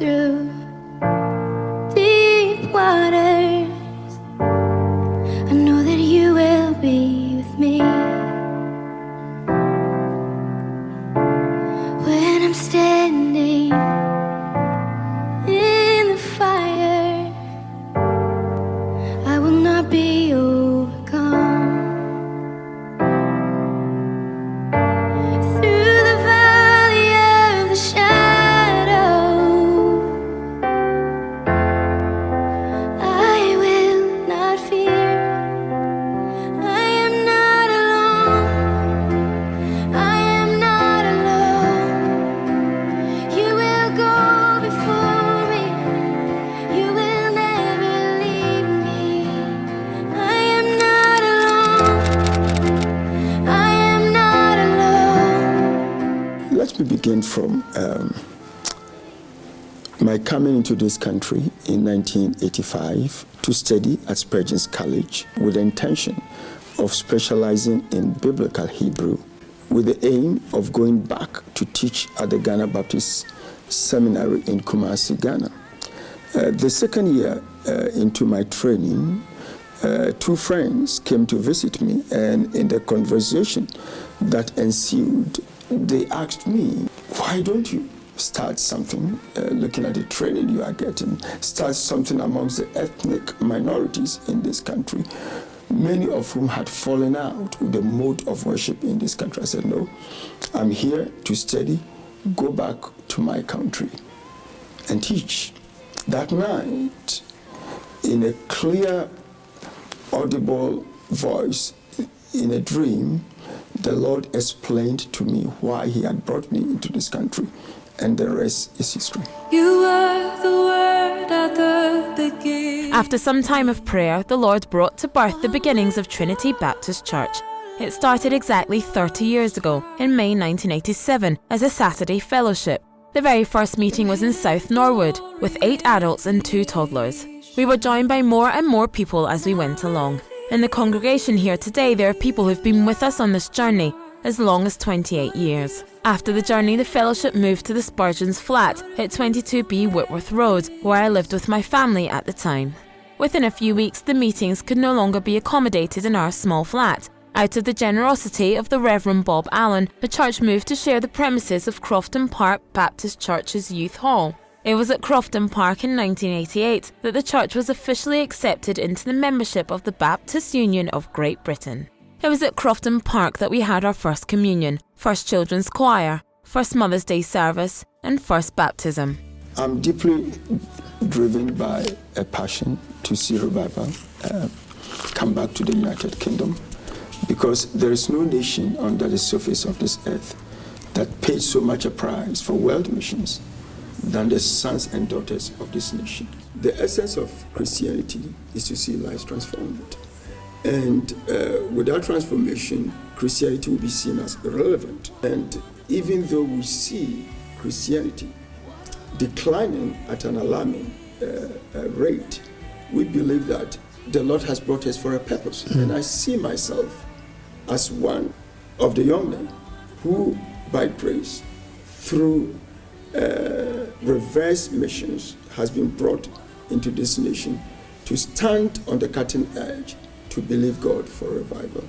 through deep waters, I know that you will be with me. When I'm standing in the fire, I will not be overcome. Through the valley of the shadow, I will not fear. I am not alone. I am not alone. You will go before me. You will never leave me. I am not alone. I am not alone. Let me begin from my coming into this country in 1985 to study at Spurgeon's College with the intention of specializing in biblical Hebrew with the aim of going back to teach at the Ghana Baptist Seminary in Kumasi, Ghana. The second year into my training, two friends came to visit me, and in the conversation that ensued, they asked me, why don't you start something, looking at the training you are getting, start something amongst the ethnic minorities in this country, many of whom had fallen out with the mode of worship in this country. I said, no, I'm here to study, go back to my country and teach. That night, in a clear, audible voice, in a dream, the Lord explained to me why He had brought me into this country, and the rest is history. You were the word at the beginning. After some time of prayer, the Lord brought to birth the beginnings of Trinity Baptist Church. It started exactly 30 years ago, in May 1987, as a Saturday fellowship. The very first meeting was in South Norwood, with 8 adults and 2 toddlers. We were joined by more and more people as we went along. In the congregation here today, there are people who've been with us on this journey as long as 28 years. After the journey, the fellowship moved to the Spurgeon's flat at 22B Whitworth Road, where I lived with my family at the time. Within a few weeks, the meetings could no longer be accommodated in our small flat. Out of the generosity of the Reverend Bob Allen, the church moved to share the premises of Crofton Park Baptist Church's Youth Hall. It was at Crofton Park in 1988 that the church was officially accepted into the membership of the Baptist Union of Great Britain. It was at Crofton Park that we had our first communion, first children's choir, first Mother's Day service, and first baptism. I'm deeply driven by a passion to see revival come back to the United Kingdom, because there is no nation under the surface of this earth that paid so much a price for world missions than the sons and daughters of this nation. The essence of Christianity is to see lives transformed. And without transformation, Christianity will be seen as irrelevant. And even though we see Christianity declining at an alarming rate, we believe that the Lord has brought us for a purpose. And I see myself as one of the young men who, by grace, through reverse missions, has been brought into this nation to stand on the cutting edge to believe God for revival.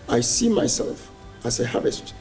I see myself as a harvest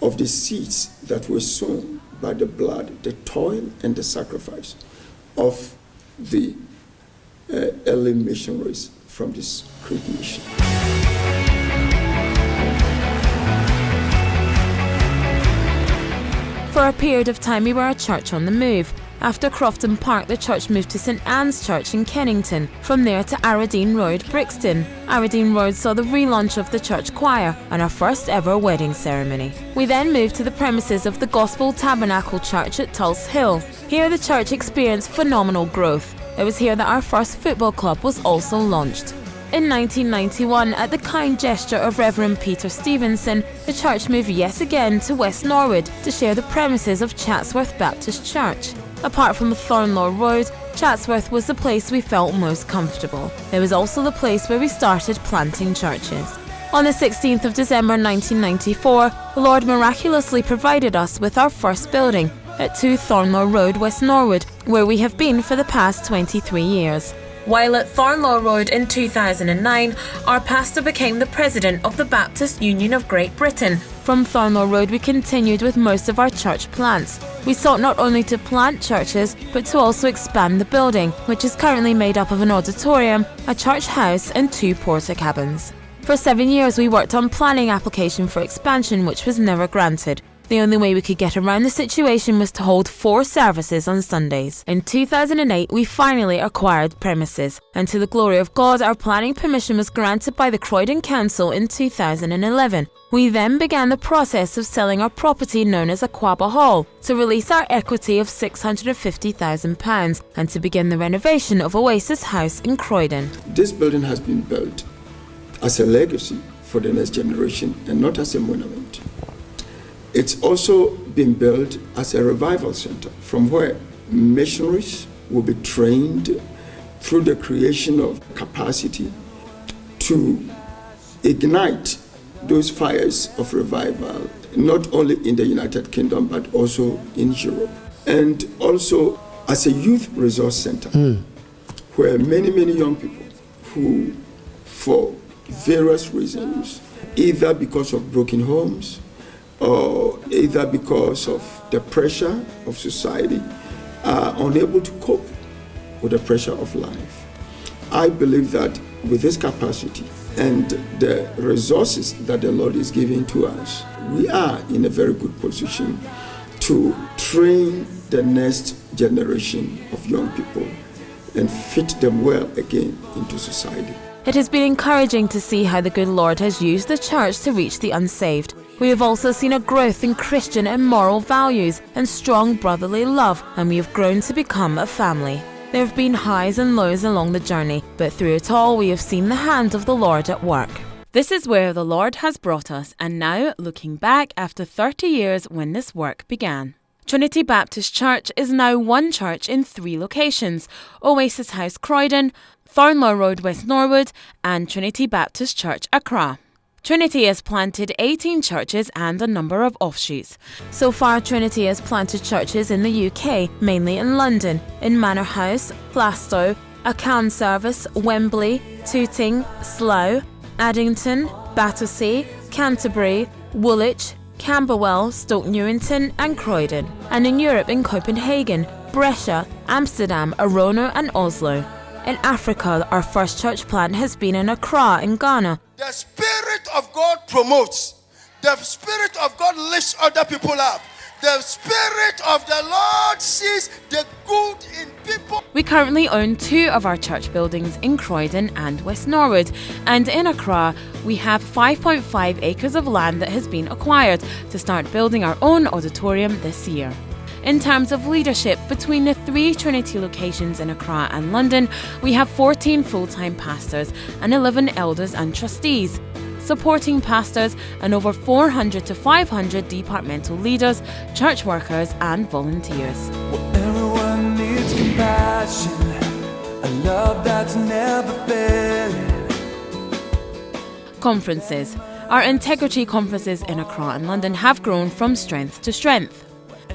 of the seeds that were sown by the blood, the toil, and the sacrifice of the early missionaries from this great nation. For a period of time, we were a church on the move. After Crofton Park, the church moved to St Anne's Church in Kennington. From there to Arradine Road, Brixton. Arradine Road saw the relaunch of the church choir and our first ever wedding ceremony. We then moved to the premises of the Gospel Tabernacle Church at Tulse Hill. Here the church experienced phenomenal growth. It was here that our first football club was also launched. In 1991, at the kind gesture of Reverend Peter Stevenson, the church moved yet again to West Norwood to share the premises of Chatsworth Baptist Church. Apart from Thornlaw Road, Chatsworth was the place we felt most comfortable. It was also the place where we started planting churches. On the 16th of December 1994, the Lord miraculously provided us with our first building, at 2 Thornlaw Road, West Norwood, where we have been for the past 23 years. While at Thornlaw Road in 2009, our pastor became the president of the Baptist Union of Great Britain. From Thornlaw Road, we continued with most of our church plants. We sought not only to plant churches, but to also expand the building, which is currently made up of an auditorium, a church house and 2 porta cabins. For 7 years, we worked on planning application for expansion, which was never granted. The only way we could get around the situation was to hold 4 services on Sundays. In 2008, we finally acquired premises, and to the glory of God, our planning permission was granted by the Croydon Council in 2011. We then began the process of selling our property known as Aquaba Hall to release our equity of £650,000 and to begin the renovation of Oasis House in Croydon. This building has been built as a legacy for the next generation and not as a monument. It's also been built as a revival center from where missionaries will be trained through the creation of capacity to ignite those fires of revival, not only in the United Kingdom, but also in Europe. And also as a youth resource center, where many young people who, for various reasons, either because of broken homes, or either because of the pressure of society, are unable to cope with the pressure of life. I believe that with this capacity and the resources that the Lord is giving to us, we are in a very good position to train the next generation of young people and fit them well again into society. It has been encouraging to see how the good Lord has used the church to reach the unsaved. We have also seen a growth in Christian and moral values and strong brotherly love, and we have grown to become a family. There have been highs and lows along the journey, but through it all we have seen the hand of the Lord at work. This is where the Lord has brought us, and now looking back after 30 years when this work began. Trinity Baptist Church is now one church in 3 locations: Oasis House Croydon, Thornlaw Road West Norwood and Trinity Baptist Church Accra. Trinity has planted 18 churches and a number of offshoots. So far, Trinity has planted churches in the UK, mainly in London, in Manor House, Plaistow, Acan Service, Wembley, Tooting, Slough, Addington, Battersea, Canterbury, Woolwich, Camberwell, Stoke Newington and Croydon, and in Europe in Copenhagen, Brescia, Amsterdam, Arona and Oslo. In Africa, our first church plant has been in Accra in Ghana. The Spirit of God promotes. The Spirit of God lifts other people up. The Spirit of the Lord sees the good in people. We currently own 2 of our church buildings in Croydon and West Norwood, and in Accra we have 5.5 acres of land that has been acquired to start building our own auditorium this year. In terms of leadership, between the 3 Trinity locations in Accra and London, we have 14 full-time pastors and 11 elders and trustees, supporting pastors and over 400 to 500 departmental leaders, church workers and volunteers. Everyone needs compassion, a love that's never failing. Conferences. Our Integrity conferences in Accra and London have grown from strength to strength.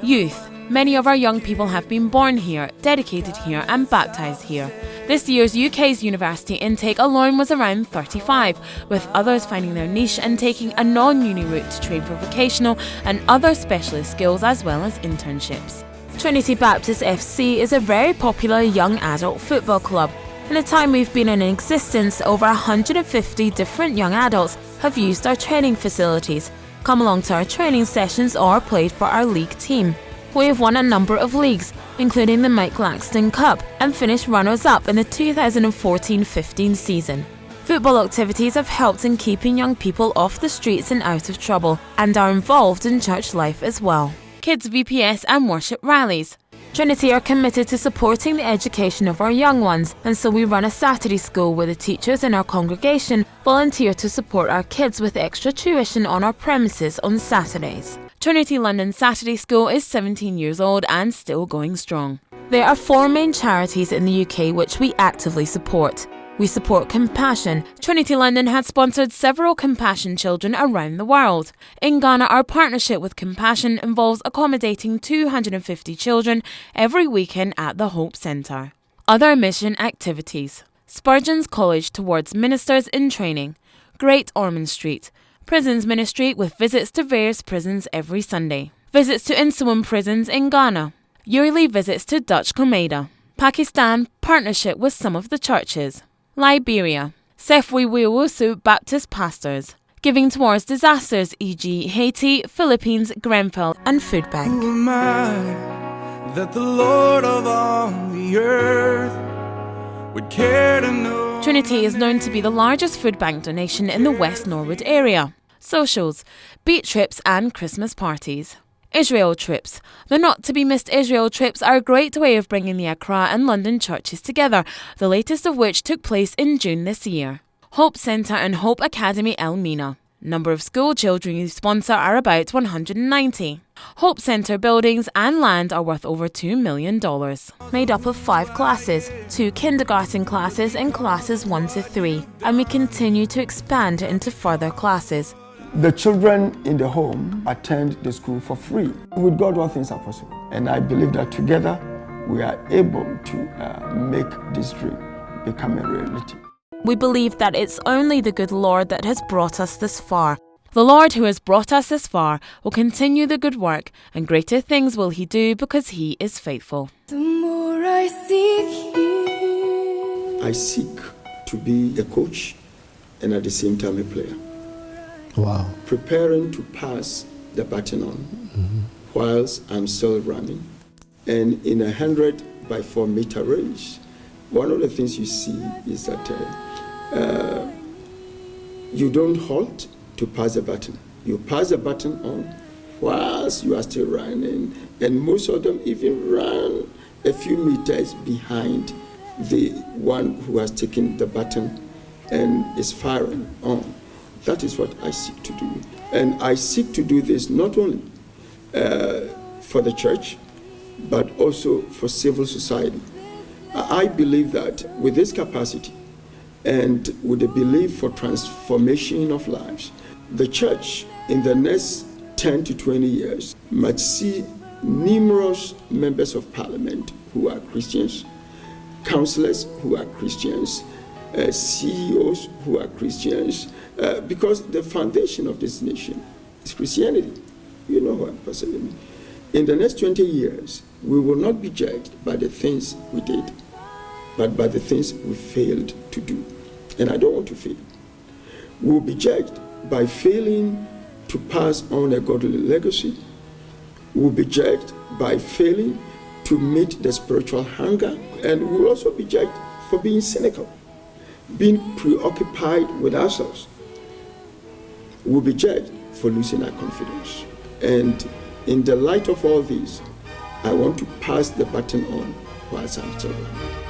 Youth. Many of our young people have been born here, dedicated here and baptised here. This year's UK's university intake alone was around 35, with others finding their niche and taking a non-uni route to train for vocational and other specialist skills as well as internships. Trinity Baptist FC is a very popular young adult football club. In the time we've been in existence, over 150 different young adults have used our training facilities, come along to our training sessions or played for our league team. We have won a number of leagues, including the Mike Laxton Cup, and finished runners-up in the 2014-15 season. Football activities have helped in keeping young people off the streets and out of trouble, and are involved in church life as well. Kids VPS and worship rallies. Trinity are committed to supporting the education of our young ones, and so we run a Saturday school where the teachers in our congregation volunteer to support our kids with extra tuition on our premises on Saturdays. Trinity London Saturday School is 17 years old and still going strong. There are 4 main charities in the UK which we actively support: We support Compassion. Trinity London has sponsored several Compassion children around the world. In Ghana, our partnership with Compassion involves accommodating 250 children every weekend at the Hope Centre. Other mission activities: Spurgeon's College towards Ministers in Training, Great Ormond Street, Prisons Ministry with visits to various prisons every Sunday, visits to Insewam prisons in Ghana, yearly visits to Dutch Comeda, Pakistan, partnership with some of the churches, Liberia, Sefwi-Wiwusu Baptist pastors, giving towards disasters e.g. Haiti, Philippines, Grenfell and Food Bank. Who am I that the Lord of all the earth would care to know? Trinity is known to be the largest food bank donation in the West Norwood area. Socials, beach trips and Christmas parties. Israel trips. The not-to-be-missed Israel trips are a great way of bringing the Accra and London churches together, the latest of which took place in June this year. Hope Centre and Hope Academy Elmina. Number of school children you sponsor are about 190. Hope Centre buildings and land are worth over $2 million. Made up of 5 classes, 2 kindergarten classes and classes 1 to 3, and we continue to expand into further classes. The children in the home attend the school for free. With God, all things are possible. And I believe that together we are able to make this dream become a reality. We believe that it's only the good Lord that has brought us this far. The Lord who has brought us this far will continue the good work, and greater things will He do because He is faithful. The more I seek you. I seek to be a coach and at the same time a player. Wow. Preparing to pass the baton on whilst I'm still running. And in a 100-by-4 meter race, one of the things you see is that you don't halt to pass the baton. You pass the baton on whilst you are still running, and most of them even run a few meters behind the one who has taken the baton and is firing on. That is what I seek to do. And I seek to do this not only for the church, but also for civil society. I believe that with this capacity and with the belief for transformation of lives, the church in the next 10 to 20 years might see numerous members of parliament who are Christians, councillors who are Christians, CEOs who are Christians, because the foundation of this nation is Christianity. You know what I'm saying. In the next 20 years, we will not be judged by the things we did, but by the things we failed to do. And I don't want to fail. We will be judged by failing to pass on a godly legacy. We will be judged by failing to meet the spiritual hunger. And we will also be judged for being cynical, being preoccupied with ourselves. We will be judged for losing our confidence. And in the light of all these, I want to pass the baton on whilst I'm still running.